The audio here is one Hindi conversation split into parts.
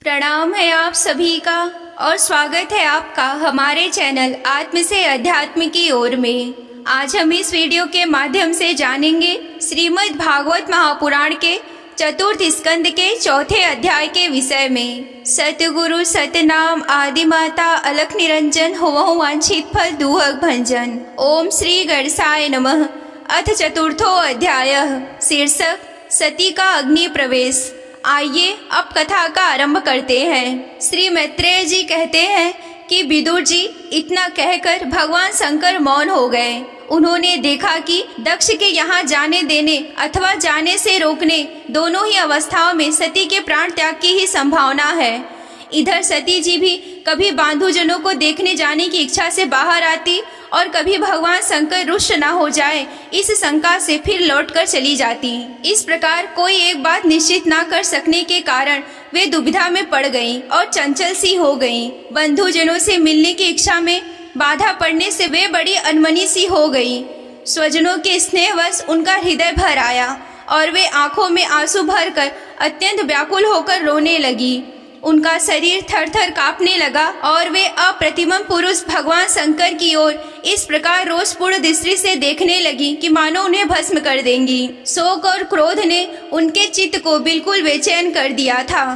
प्रणाम है आप सभी का और स्वागत है आपका हमारे चैनल आत्म से अध्यात्म की ओर में। आज हम इस वीडियो के माध्यम से जानेंगे श्रीमद् भागवत महापुराण के चतुर्थ स्कंद के चौथे अध्याय के विषय में। सतगुरु सतनाम आदि माता अलख निरंजन होवहु वांछित फल दुहक भंजन। ओम श्री गणसाय नमः। अथ चतुर्थो अध्याय। शीर्षक सती का अग्नि प्रवेश। आइए अब कथा का आरंभ करते हैं। श्री मैत्रेय जी कहते हैं कि विदुर जी इतना कहकर भगवान शंकर मौन हो गए। उन्होंने देखा कि दक्ष के यहाँ जाने देने अथवा जाने से रोकने दोनों ही अवस्थाओं में सती के प्राण त्याग की ही संभावना है। इधर सती जी भी कभी बांधुजनों को देखने जाने की इच्छा से बाहर आती और कभी भगवान शंकर रुष्ट न हो जाए इस शंका से फिर लौटकर चली जाती। इस प्रकार कोई एक बात निश्चित न कर सकने के कारण वे दुविधा में पड़ गईं और चंचल सी हो गईं। बंधुजनों से मिलने की इच्छा में बाधा पड़ने से वे बड़ी अनमनी सी हो गईं। स्वजनों के स्नेहवश उनका हृदय भर आया और वे आंखों में आंसू भरकर अत्यंत व्याकुल होकर रोने लगी। उनका शरीर थर थर कांपने लगा और वे अप्रतिम पुरुष भगवान शंकर की ओर इस प्रकार रोषपूर्ण दृष्टि से देखने लगी कि मानो उन्हें भस्म कर देंगी। शोक और क्रोध ने उनके चित्त को बिल्कुल बेचैन कर दिया था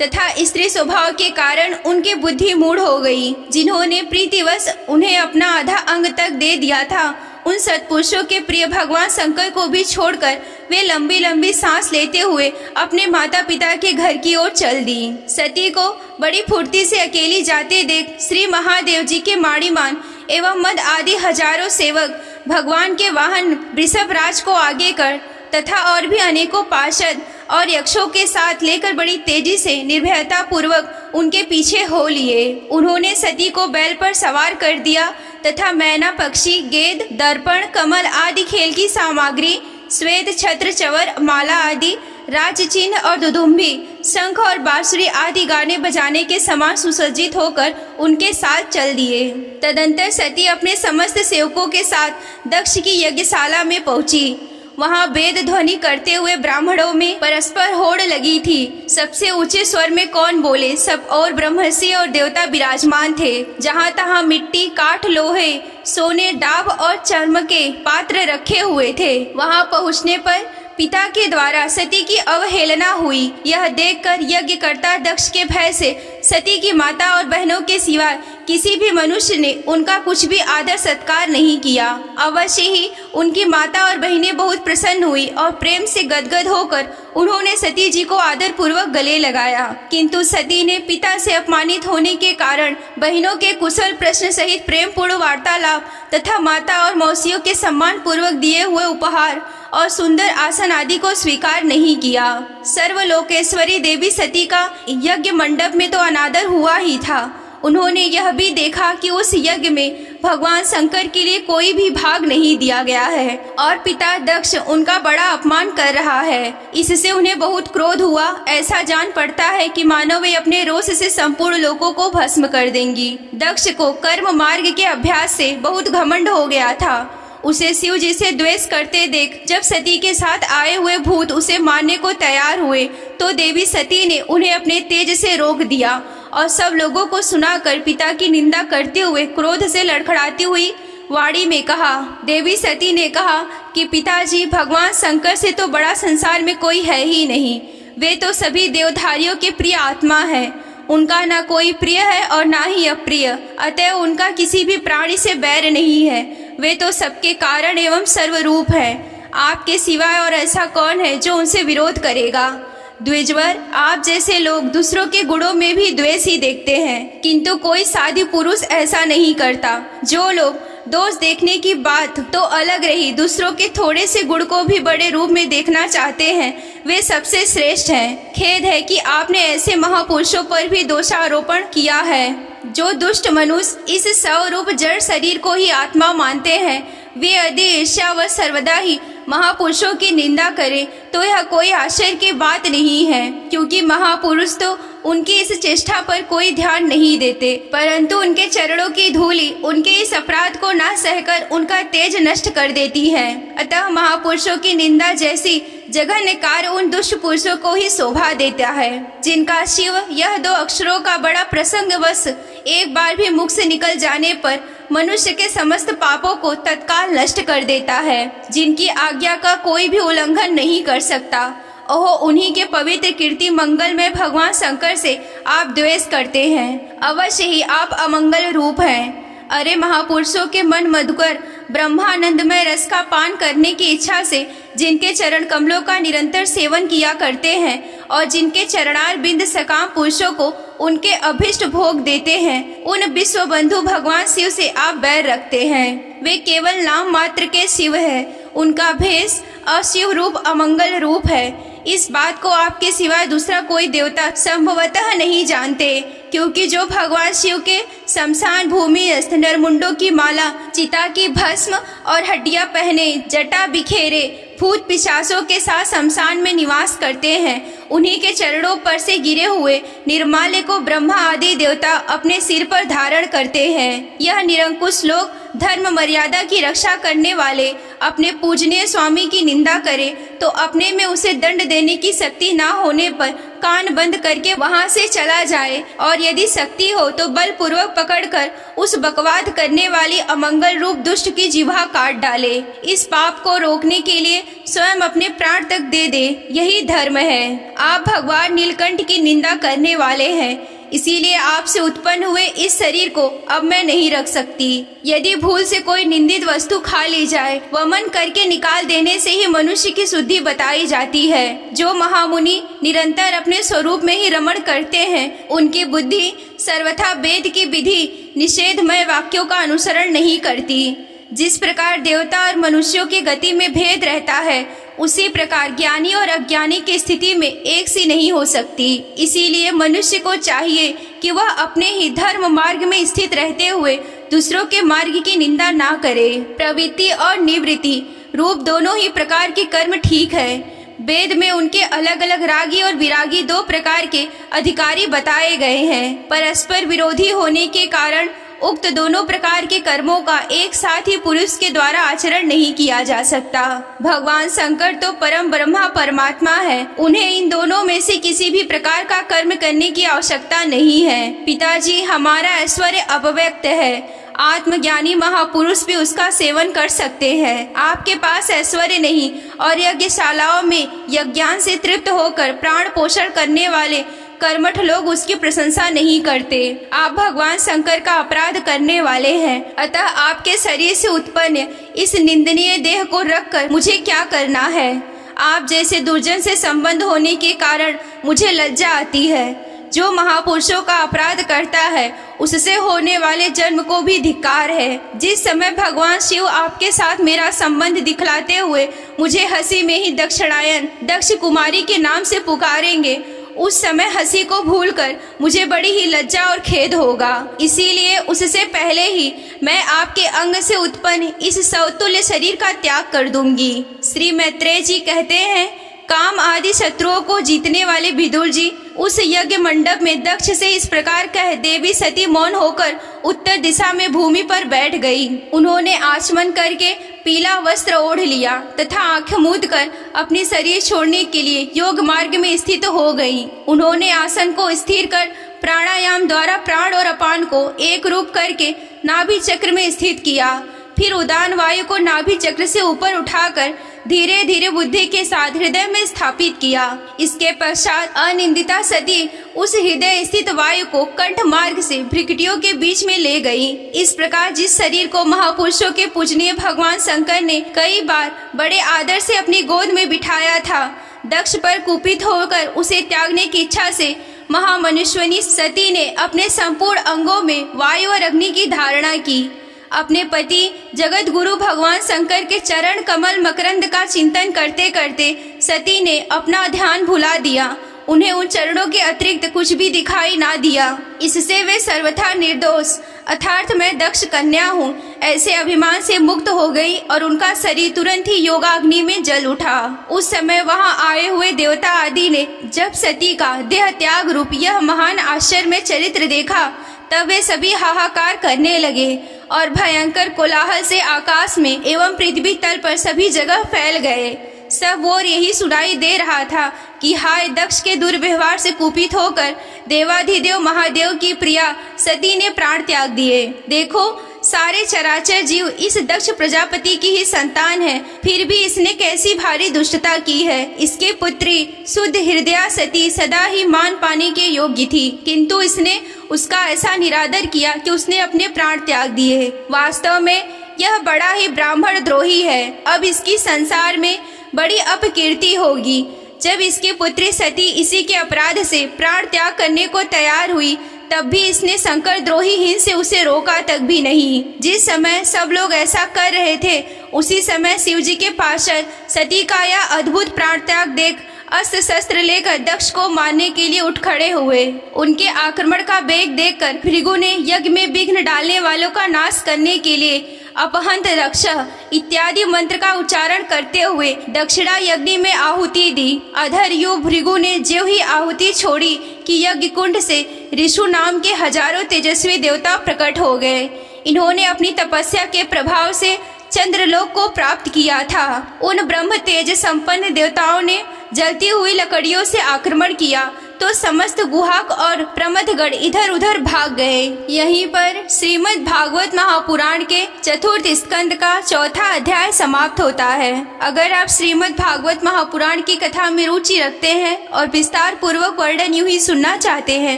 तथा स्त्री स्वभाव के कारण उनकी बुद्धि मूढ़ हो गई। जिन्होंने प्रीतिवश उन्हें अपना आधा अंग तक दे दिया था, उन सत्पुरुषों के प्रिय भगवान शंकर को भी छोड़कर वे लंबी लंबी सांस लेते हुए अपने माता पिता के घर की ओर चल दी। सती को बड़ी फुर्ती से अकेली जाते देख श्री महादेव जी के माड़ीमान एवं मद आदि हजारों सेवक भगवान के वाहन वृषभ राज को आगे कर तथा और भी अनेकों पार्षद और यक्षों के साथ लेकर बड़ी तेजी से निर्भयता पूर्वक उनके पीछे हो लिए। उन्होंने सती को बैल पर सवार कर दिया तथा मैना पक्षी, गेंद, दर्पण, कमल आदि खेल की सामग्री, श्वेत छत्र, चवर, माला आदि, राज चिन्ह और दुदुम्भी, शंख और बांसुरी आदि गाने बजाने के समान सुसज्जित होकर उनके साथ चल दिए। तदंतर सती अपने समस्त सेवकों के साथ दक्ष की यज्ञशाला में पहुंची। वहाँ वेद ध्वनि करते हुए ब्राह्मणों में परस्पर होड़ लगी थी। सबसे ऊंचे स्वर में कौन बोले, सब और ब्रह्मर्षि और देवता विराजमान थे। जहाँ तहाँ मिट्टी, काठ, लोहे, सोने, डाब और चर्म के पात्र रखे हुए थे। वहाँ पहुँचने पर पिता के द्वारा सती की अवहेलना हुई। यह देखकर यज्ञकर्ता दक्ष के भय से सती की माता और बहनों के सिवाय किसी भी मनुष्य ने उनका कुछ भी आदर सत्कार नहीं किया। अवश्य ही उनकी माता और बहनें बहुत प्रसन्न हुई और प्रेम से गदगद होकर उन्होंने सती जी को आदर पूर्वक गले लगाया। किंतु सती ने पिता से अपमानित होने के कारण बहनों के कुशल प्रश्न सहित प्रेम पूर्ण वार्तालाप तथा माता और मौसियों के सम्मान पूर्वक दिए हुए उपहार और सुंदर आसन आदि को स्वीकार नहीं किया। सर्वलोकेश्वरी देवी सती का यज्ञ मंडप में तो अनादर हुआ ही था। उन्होंने यह भी देखा कि उस यज्ञ में भगवान शंकर के लिए कोई भी भाग नहीं दिया गया है और पिता दक्ष उनका बड़ा अपमान कर रहा है। इससे उन्हें बहुत क्रोध हुआ। ऐसा जान पड़ता है कि मानो वे अपने रोष से संपूर्ण लोगों को भस्म कर देंगी। दक्ष को कर्म मार्ग के अभ्यास से बहुत घमंड हो गया था। उसे शिव जी से द्वेष करते देख जब सती के साथ आए हुए भूत उसे मारने को तैयार हुए तो देवी सती ने उन्हें अपने तेज से रोक दिया और सब लोगों को सुनाकर पिता की निंदा करते हुए क्रोध से लड़खड़ाती हुई वाणी में कहा। देवी सती ने कहा कि पिताजी, भगवान शंकर से तो बड़ा संसार में कोई है ही नहीं। वे तो सभी देवधारियों के प्रिय आत्मा है। उनका ना कोई प्रिय है और ना ही अप्रिय, अतः उनका किसी भी प्राणी से बैर नहीं है। वे तो सबके कारण एवं सर्वरूप है। आपके सिवाय और ऐसा कौन है जो उनसे विरोध करेगा। द्विजवर, आप जैसे लोग दूसरों के गुणों में भी द्वेष ही देखते हैं, किंतु कोई साधु पुरुष ऐसा नहीं करता। जो लोग दोष देखने की बात तो अलग रही, दूसरों के थोड़े से गुण को भी बड़े रूप में देखना चाहते हैं, वे सबसे श्रेष्ठ हैं। खेद है कि आपने ऐसे महापुरुषों पर भी दोषारोपण किया है। जो दुष्ट मनुष्य इस स्वरूप जड़ शरीर को ही आत्मा मानते हैं, वे यदि ईर्ष्या व सर्वदा ही महापुरुषों की निंदा करें तो यह कोई आश्चर्य की बात नहीं है, क्योंकि महापुरुष तो उनकी इस चेष्टा पर कोई ध्यान नहीं देते, परंतु उनके चरणों की धूलि उनके इस अपराध को न सहकर उनका तेज नष्ट कर देती है। अतः महापुरुषों की निंदा जैसी जघन्य कार्य उन दुष्ट पुरुषों को ही शोभा देता है, जिनका शिव यह 2 अक्षरों का बड़ा प्रसंगवश एक बार भी मुख से निकल जाने पर मनुष्य के समस्त पापों को तत्काल नष्ट कर देता है, जिनकी आज्ञा का कोई भी उल्लंघन नहीं कर सकता। ओह, उन्हीं के पवित्र कीर्ति मंगल में भगवान शंकर से आप द्वेष करते हैं। अवश्य ही आप अमंगल रूप हैं। अरे महापुरुषों के मन मधुकर ब्रह्मानंदमय रस का पान करने की इच्छा से जिनके चरण कमलों का निरंतर सेवन किया करते हैं और जिनके चरणार बिंद सकाम पुरुषों को उनके अभिष्ट भोग देते हैं, उन विश्व बंधु भगवान शिव से आप बैर रखते हैं। वे केवल नाम मात्र के शिव है, उनका भेष अशिव रूप अमंगल रूप है। इस बात को आपके सिवाय दूसरा कोई देवता संभवतः नहीं जानते, क्योंकि जो भगवान शिव के शमशान भूमि नरमुंडों की माला, चिता की भस्म और हड्डियां पहने, जटा बिखेरे भूत पिशाचों के साथ शमशान में निवास करते हैं, उन्हीं के चरणों पर से गिरे हुए निर्माल्य को ब्रह्मा आदि देवता अपने सिर पर धारण करते हैं। यह निरंकुश लोग धर्म मर्यादा की रक्षा करने वाले अपने पूजनीय स्वामी की निंदा करे तो अपने में उसे दंड देने की शक्ति ना होने पर कान बंद करके वहां से चला जाए, और यदि शक्ति हो तो बलपूर्वक पकड़कर उस बकवाद करने वाली अमंगल रूप दुष्ट की जिह्वा काट डाले। इस पाप को रोकने के लिए स्वयं अपने प्राण तक दे दे, यही धर्म है। आप भगवान नीलकंठ की निंदा करने वाले हैं, इसीलिए आपसे उत्पन्न हुए इस शरीर को अब मैं नहीं रख सकती। यदि भूल से कोई निंदित वस्तु खा ली जाए, वमन करके निकाल देने से ही मनुष्य की शुद्धि बताई जाती है। जो महामुनि निरंतर अपने स्वरूप में ही रमण करते हैं, उनकी बुद्धि सर्वथा वेद की विधि निषेधमय वाक्यों का अनुसरण नहीं करती। जिस प्रकार देवता और मनुष्यों की गति में भेद रहता है, उसी प्रकार ज्ञानी और अज्ञानी की स्थिति में एक सी नहीं हो सकती। इसीलिए मनुष्य को चाहिए कि वह अपने ही धर्म मार्ग में स्थित रहते हुए दूसरों के मार्ग की निंदा ना करे। प्रवृत्ति और निवृत्ति रूप दोनों ही प्रकार के कर्म ठीक है। वेद में उनके अलग अलग रागी और विरागी 2 प्रकार के अधिकारी बताए गए हैं। परस्पर विरोधी होने के कारण उक्त दोनों प्रकार के कर्मों का एक साथ ही पुरुष के द्वारा आचरण नहीं किया जा सकता। भगवान शंकर तो परम ब्रह्मा परमात्मा है, उन्हें इन दोनों में से किसी भी प्रकार का कर्म करने की आवश्यकता नहीं है। पिताजी, हमारा ऐश्वर्य अव्यक्त है, आत्मज्ञानी महापुरुष भी उसका सेवन कर सकते हैं। आपके पास ऐश्वर्य नहीं और यज्ञशालाओं में यज्ञान से तृप्त होकर प्राण पोषण करने वाले कर्मठ लोग उसकी प्रशंसा नहीं करते। आप भगवान शंकर का अपराध करने वाले हैं, अतः आपके शरीर से उत्पन्न इस निंदनीय देह को रखकर मुझे क्या करना है। आप जैसे दुर्जन से संबंध होने के कारण मुझे लज्जा आती है। जो महापुरुषों का अपराध करता है, उससे होने वाले जन्म को भी धिक्कार है। जिस समय भगवान शिव आपके साथ मेरा संबंध दिखलाते हुए मुझे हंसी में ही दक्षिणायन दक्ष कुमारी के नाम से पुकारेंगे, उस समय हंसी को भूलकर मुझे बड़ी ही लज्जा और खेद होगा। इसीलिए उससे पहले ही मैं आपके अंग से उत्पन्न इस सौतुल्य शरीर का त्याग कर दूंगी। श्री मैत्रेय जी कहते हैं, काम आदि शत्रुओं को जीतने वाले विदुर जी उस यज्ञ मंडप में दक्ष से इस प्रकार कह देवी सती मौन होकर उत्तर दिशा में भूमि पर बैठ गई। उन्होंने आचमन करके पीला वस्त्र ओढ़ लिया तथा आंखें मूंद कर अपनी शरीर छोड़ने के लिए योग मार्ग में स्थित हो गई। उन्होंने आसन को स्थिर कर प्राणायाम द्वारा प्राण और अपान को एक रूप करके नाभि चक्र में स्थित किया। फिर उदान वायु को नाभि चक्र से ऊपर उठाकर धीरे धीरे बुद्धि के साथ हृदय में स्थापित किया। इसके पश्चात अनिंदिता सती उस हृदय स्थित वायु को कंठ मार्ग से भ्रिकुटियों के बीच में ले गई। इस प्रकार जिस शरीर को महापुरुषों के पूजनीय भगवान शंकर ने कई बार बड़े आदर से अपनी गोद में बिठाया था, दक्ष पर कुपित होकर उसे त्यागने की इच्छा से महामनुष्यनी सती ने अपने संपूर्ण अंगों में वायु और अग्नि की धारणा की। अपने पति जगत गुरु भगवान शंकर के चरण कमल मकरंद का चिंतन करते करते सती ने अपना ध्यान भुला दिया। उन्हें उन चरणों के अतिरिक्त कुछ भी दिखाई ना दिया। इससे वे सर्वथा निर्दोष अर्थात मैं दक्ष कन्या हूँ ऐसे अभिमान से मुक्त हो गई और उनका शरीर तुरंत ही योगाग्नि में जल उठा। उस समय वहाँ आए हुए देवता आदि ने जब सती का देह त्याग रूप यह महान आश्चर्य में चरित्र देखा, तब वे सभी हाहाकार करने लगे और भयंकर कोलाहल से आकाश में एवं पृथ्वी तल पर सभी जगह फैल गए। सब और यही सुनाई दे रहा था कि हाय दक्ष के दुर्व्यवहार से कुपित होकर देवाधिदेव महादेव की प्रिया सती ने प्राण त्याग दिए। देखो, सारे चराचर जीव इस दक्ष प्रजापति की ही संतान है, फिर भी इसने कैसी भारी दुष्टता की है। इसके पुत्री शुद्ध हृदया सती सदा ही मान पाने के योग्य थी, किंतु इसने उसका ऐसा निरादर किया कि उसने अपने प्राण त्याग दिए। वास्तव में यह बड़ा ही ब्राह्मण द्रोही है। अब इसकी संसार में बड़ी अपकीर्ति होगी। जब इसकी पुत्री सती इसी के अपराध से प्राण त्याग करने को तैयार हुई, तब भी इसने शंकर द्रोही हिंस से उसे रोका तक भी नहीं। जिस समय सब लोग ऐसा कर रहे थे, उसी समय शिव जी के पार्षद सती का यह अद्भुत प्राण त्याग देख अस्त्र शस्त्र लेकर दक्ष को मारने के लिए उठ खड़े हुए। उनके आक्रमण का वेग देखकर भृगु ने यज्ञ में विघ्न डालने वालों का नाश करने के लिए अपहंत रक्ष इत्यादि मंत्र का उच्चारण करते हुए दक्षिणा यज्ञ में आहुति दी। अधर युग भृगु ने ज्यों ही आहुति छोड़ी कि यज्ञ कुंड से ऋषु नाम के हजारों तेजस्वी देवता प्रकट हो गए। इन्होंने अपनी तपस्या के प्रभाव से चंद्रलोक को प्राप्त किया था। उन ब्रह्म तेज संपन्न देवताओं ने जलती हुई लकड़ियों से आक्रमण किया तो समस्त गुहाक और प्रमथगण इधर उधर भाग गए। यहीं पर श्रीमद् भागवत महापुराण के चतुर्थ स्कंद का चौथा अध्याय समाप्त होता है। अगर आप श्रीमद् भागवत महापुराण की कथा में रुचि रखते हैं और विस्तार पूर्वक वर्णन यूं ही सुनना चाहते हैं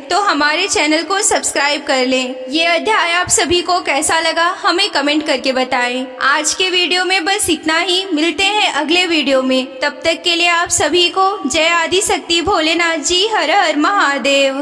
तो हमारे चैनल को सब्सक्राइब कर लें। ये अध्याय आप सभी को कैसा लगा हमें कमेंट करके बताएं। आज के वीडियो में बस इतना ही। मिलते हैं अगले वीडियो में। तब तक के लिए आप सभी को जय आदि शक्ति भोलेनाथ जी हर हर महादेव।